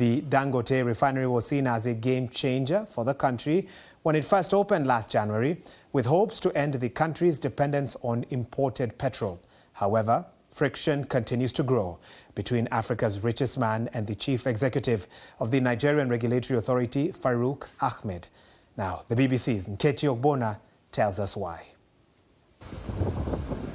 The Dangote Refinery was seen as a game changer for the country when it first opened last January, with hopes to end the country's dependence on imported petrol. However, friction continues to grow between Africa's richest man and the chief executive of the Nigerian Regulatory Authority, Farouk Ahmed. Now, the BBC's Nkechi Ogbonna tells us why.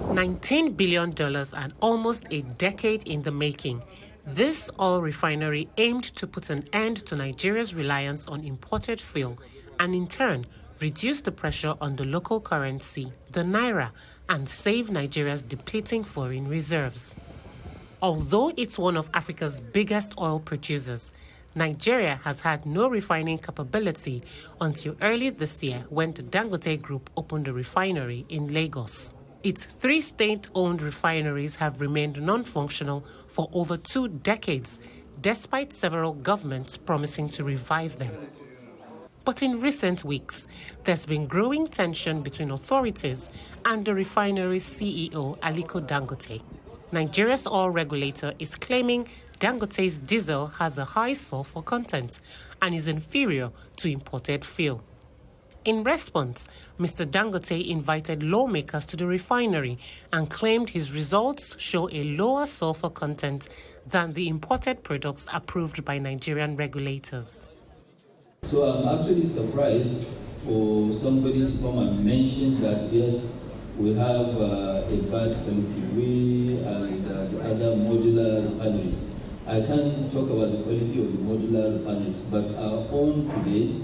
$19 billion and almost a decade in the making. This oil refinery aimed to put an end to Nigeria's reliance on imported fuel and in turn reduce the pressure on the local currency, the naira, and save Nigeria's depleting foreign reserves. Although it's one of Africa's biggest oil producers, Nigeria has had no refining capability until early this year when the Dangote Group opened a refinery in Lagos. Its 3 state-owned refineries have remained non-functional for over 2 decades, despite several governments promising to revive them. But in recent weeks, there's been growing tension between authorities and the refinery's CEO, Aliko Dangote. Nigeria's oil regulator is claiming Dangote's diesel has a high sulfur content and is inferior to imported fuel. In response, Mr. Dangote invited lawmakers to the refinery and claimed his results show a lower sulfur content than the imported products approved by Nigerian regulators. So I'm actually surprised for somebody to come and mention that, yes, we have a bad quality. We and the other modular refineries. I can't talk about the quality of the modular refineries, but our own today,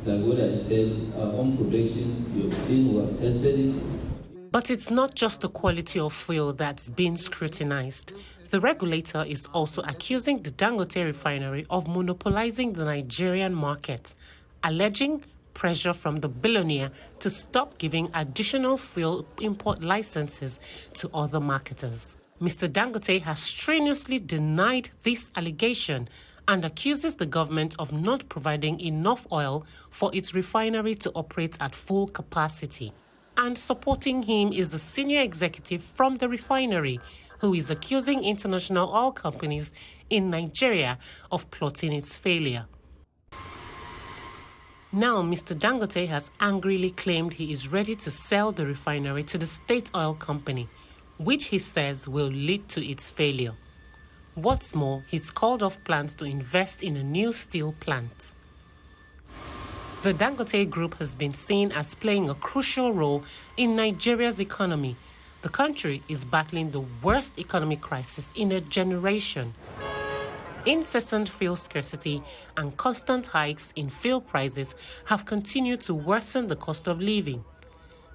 like what I said, our own production, you have seen, we have tested it. But it's not just the quality of fuel that's been scrutinized. The regulator is also accusing the Dangote Refinery of monopolizing the Nigerian market, alleging pressure from the billionaire to stop giving additional fuel import licenses to other marketers. Mr. Dangote has strenuously denied this allegation and accuses the government of not providing enough oil for its refinery to operate at full capacity. And supporting him is a senior executive from the refinery who is accusing international oil companies in Nigeria of plotting its failure. Now, Mr. Dangote has angrily claimed he is ready to sell the refinery to the state oil company, which he says will lead to its failure. What's more, he's called off plans to invest in a new steel plant. The Dangote Group has been seen as playing a crucial role in Nigeria's economy. The country is battling the worst economic crisis in a generation. Incessant fuel scarcity and constant hikes in fuel prices have continued to worsen the cost of living.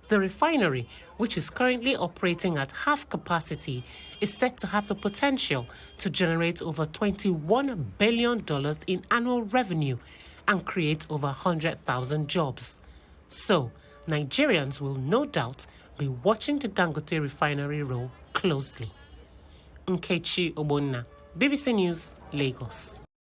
The refinery, which is currently operating at half capacity, is set to have the potential to generate over $21 billion in annual revenue and create over 100,000 jobs. So, Nigerians will no doubt be watching the Dangote Refinery roll closely. Nkechi Ogbonna, BBC News, Lagos.